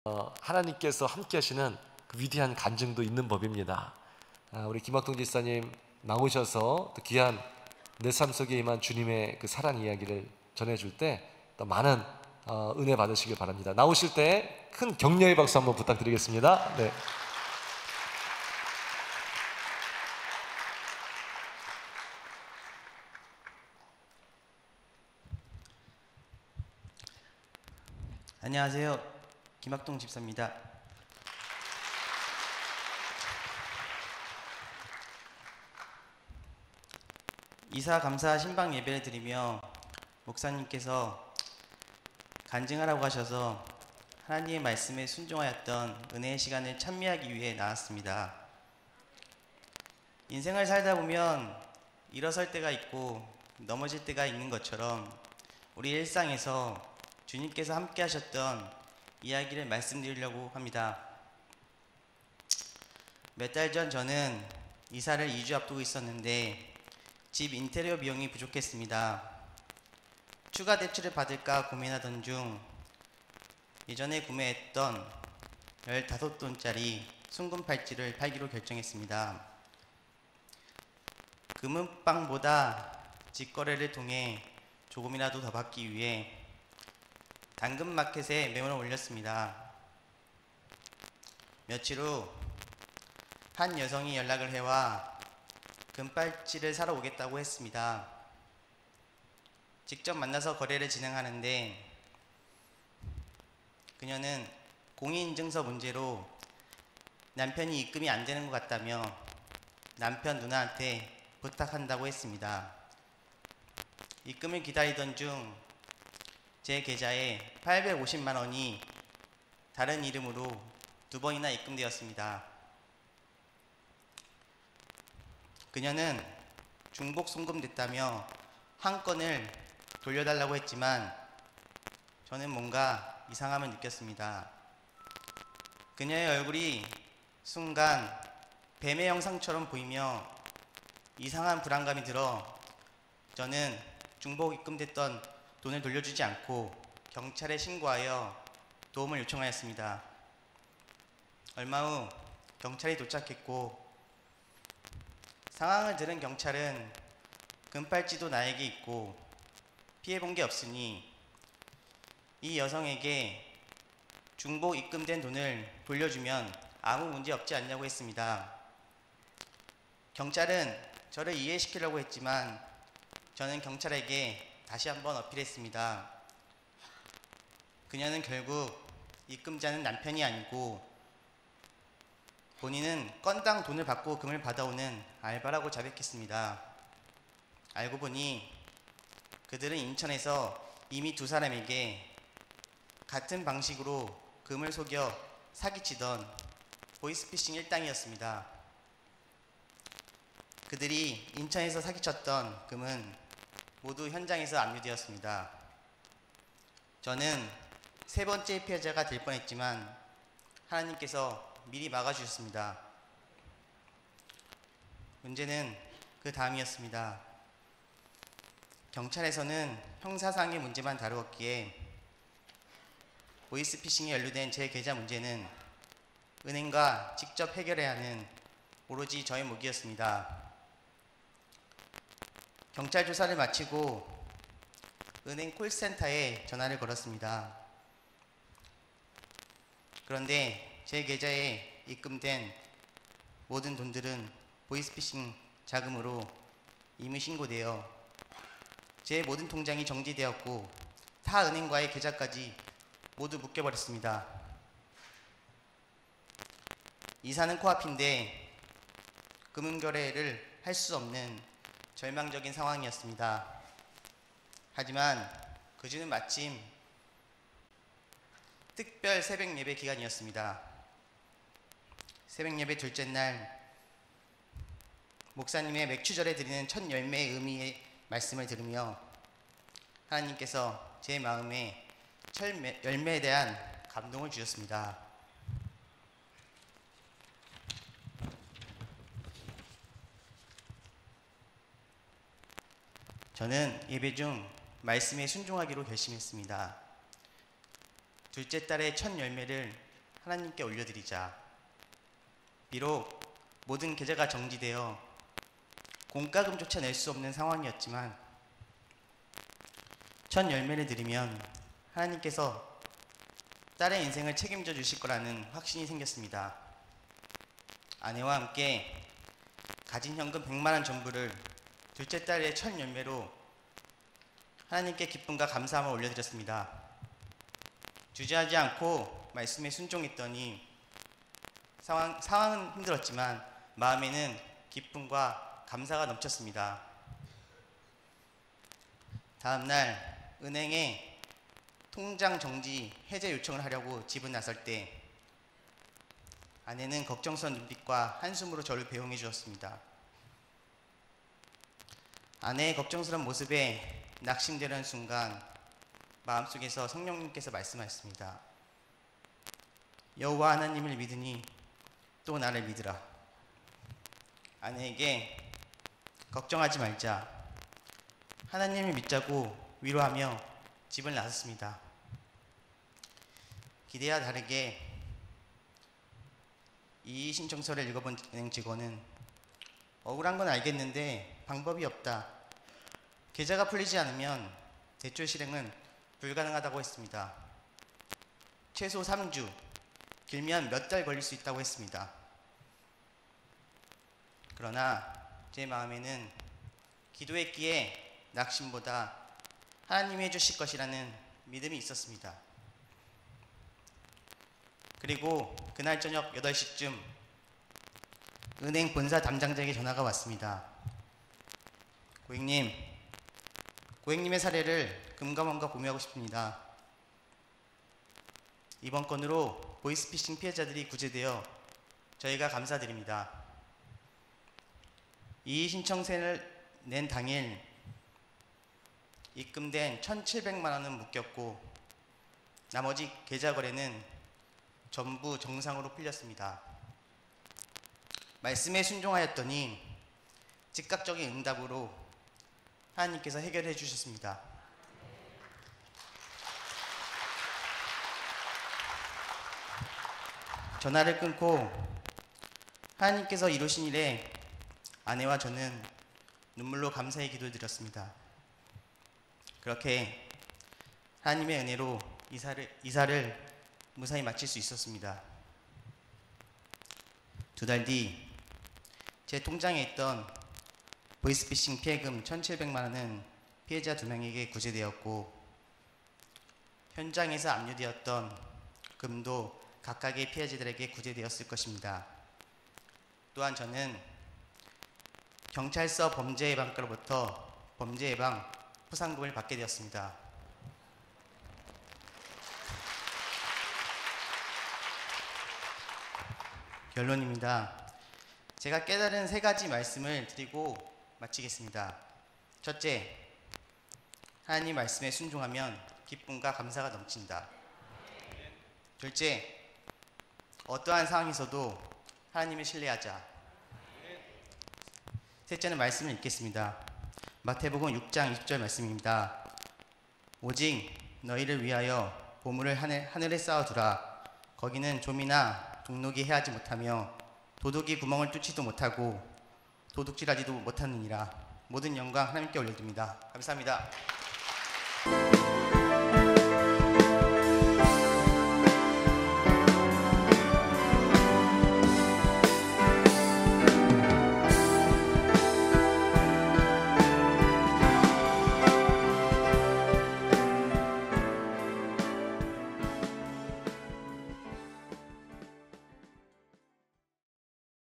하나님께서 함께 하시는 그 위대한 간증도 있는 법입니다. 우리 김학동 집사님 나오셔서 또 귀한 내 삶 속에 임한 주님의 그 사랑 이야기를 전해줄 때 또 많은 은혜 받으시길 바랍니다. 나오실 때 큰 격려의 박수 한번 부탁드리겠습니다. 네. 안녕하세요. 김학동 집사입니다. 이사 감사 신방 예배를 드리며 목사님께서 간증하라고 하셔서 하나님의 말씀에 순종하였던 은혜의 시간을 찬미하기 위해 나왔습니다. 인생을 살다 보면 일어설 때가 있고 넘어질 때가 있는 것처럼 우리 일상에서 주님께서 함께 하셨던 이야기를 말씀드리려고 합니다. 몇 달 전 저는 이사를 2주 앞두고 있었는데 집 인테리어 비용이 부족했습니다. 추가 대출을 받을까 고민하던 중 예전에 구매했던 15돈짜리 순금 팔찌를 팔기로 결정했습니다. 금은방보다 직거래를 통해 조금이라도 더 받기 위해 당근마켓에 매물을 올렸습니다. 며칠 후 한 여성이 연락을 해와 금팔찌를 사러 오겠다고 했습니다. 직접 만나서 거래를 진행하는데 그녀는 공인인증서 문제로 남편이 입금이 안 되는 것 같다며 남편 누나한테 부탁한다고 했습니다. 입금을 기다리던 중 제 계좌에 850만 원이 다른 이름으로 2번이나 입금되었습니다. 그녀는 중복 송금됐다며 한 건을 돌려달라고 했지만 저는 뭔가 이상함을 느꼈습니다. 그녀의 얼굴이 순간 뱀의 형상처럼 보이며 이상한 불안감이 들어 저는 중복 입금됐던 돈을 돌려주지 않고 경찰에 신고하여 도움을 요청하였습니다. 얼마 후 경찰이 도착했고 상황을 들은 경찰은 금팔찌도 나에게 있고 피해본 게 없으니 이 여성에게 중복 입금된 돈을 돌려주면 아무 문제 없지 않냐고 했습니다. 경찰은 저를 이해시키려고 했지만 저는 경찰에게 다시 한번 어필했습니다. 그녀는 결국 입금자는 남편이 아니고 본인은 건당 돈을 받고 금을 받아오는 알바라고 자백했습니다. 알고 보니 그들은 인천에서 이미 2사람에게 같은 방식으로 금을 속여 사기치던 보이스피싱 일당이었습니다. 그들이 인천에서 사기쳤던 금은 모두 현장에서 압류되었습니다. 저는 3번째 피해자가 될 뻔했지만 하나님께서 미리 막아주셨습니다. 문제는 그 다음이었습니다. 경찰에서는 형사상의 문제만 다루었기에 보이스피싱에 연루된 제 계좌 문제는 은행과 직접 해결해야 하는 오로지 저의 몫이었습니다. 경찰 조사를 마치고 은행 콜센터에 전화를 걸었습니다. 그런데 제 계좌에 입금된 모든 돈들은 보이스피싱 자금으로 이미 신고되어 제 모든 통장이 정지되었고 타 은행과의 계좌까지 모두 묶여버렸습니다. 이사는 코앞인데 금융거래를 할 수 없는 절망적인 상황이었습니다. 하지만 그 주는 마침 특별 새벽 예배 기간이었습니다. 새벽 예배 둘째 날 목사님의 맥추절에 드리는 첫 열매의 의미의 말씀을 들으며 하나님께서 제 마음에 첫 열매에 대한 감동을 주셨습니다. 저는 예배 중 말씀에 순종하기로 결심했습니다. 둘째 딸의 첫 열매를 하나님께 올려드리자. 비록 모든 계좌가 정지되어 공과금조차 낼 수 없는 상황이었지만 첫 열매를 드리면 하나님께서 딸의 인생을 책임져 주실 거라는 확신이 생겼습니다. 아내와 함께 가진 현금 100만 원 전부를 둘째 딸의 첫 열매로 하나님께 기쁨과 감사함을 올려드렸습니다. 주저하지 않고 말씀에 순종했더니 상황은 힘들었지만 마음에는 기쁨과 감사가 넘쳤습니다. 다음날 은행에 통장 정지 해제 요청을 하려고 집을 나설 때 아내는 걱정스러운 눈빛과 한숨으로 저를 배웅해 주었습니다. 아내의 걱정스러운 모습에 낙심되는 순간 마음속에서 성령님께서 말씀하셨습니다. 여호와 하나님을 믿으니 또 나를 믿으라. 아내에게 걱정하지 말자, 하나님을 믿자고 위로하며 집을 나섰습니다. 기대와 다르게 이 신청서를 읽어본 은행 직원은 억울한 건 알겠는데 방법이 없다. 계좌가 풀리지 않으면 대출 실행은 불가능하다고 했습니다. 최소 3주, 길면 몇 달 걸릴 수 있다고 했습니다. 그러나 제 마음에는 기도했기에 낙심보다 하나님이 해주실 것이라는 믿음이 있었습니다. 그리고 그날 저녁 8시쯤 은행 본사 담당자에게 전화가 왔습니다. 고객님의 사례를 금감원과 공유하고 싶습니다. 이번 건으로 보이스피싱 피해자들이 구제되어 저희가 감사드립니다. 이 신청서를 낸 당일 입금된 1,700만 원은 묶였고 나머지 계좌 거래는 전부 정상으로 풀렸습니다. 말씀에 순종하였더니 즉각적인 응답으로 하나님께서 해결해 주셨습니다. 전화를 끊고 하나님께서 이루신 일에 아내와 저는 눈물로 감사의 기도를 드렸습니다. 그렇게 하나님의 은혜로 이사를 무사히 마칠 수 있었습니다. 2달 뒤 제 통장에 있던 보이스피싱 피해금 1,700만 원은 피해자 2명에게 구제되었고 현장에서 압류되었던 금도 각각의 피해자들에게 구제되었을 것입니다. 또한 저는 경찰서 범죄예방과로부터 범죄예방 포상금을 받게 되었습니다. 결론입니다. 제가 깨달은 3가지 말씀을 드리고 마치겠습니다. 첫째, 하나님 말씀에 순종하면 기쁨과 감사가 넘친다. 둘째, 어떠한 상황에서도 하나님을 신뢰하자. 셋째는 말씀을 읽겠습니다. 마태복음 6장 20절 말씀입니다. 오직 너희를 위하여 보물을 하늘에 쌓아두라. 거기는 좀이나 동록이 해하지 못하며 도둑이 구멍을 뚫지도 못하고 도둑질하지도 못하느니라. 모든 영광 하나님께 올려드립니다. 감사합니다.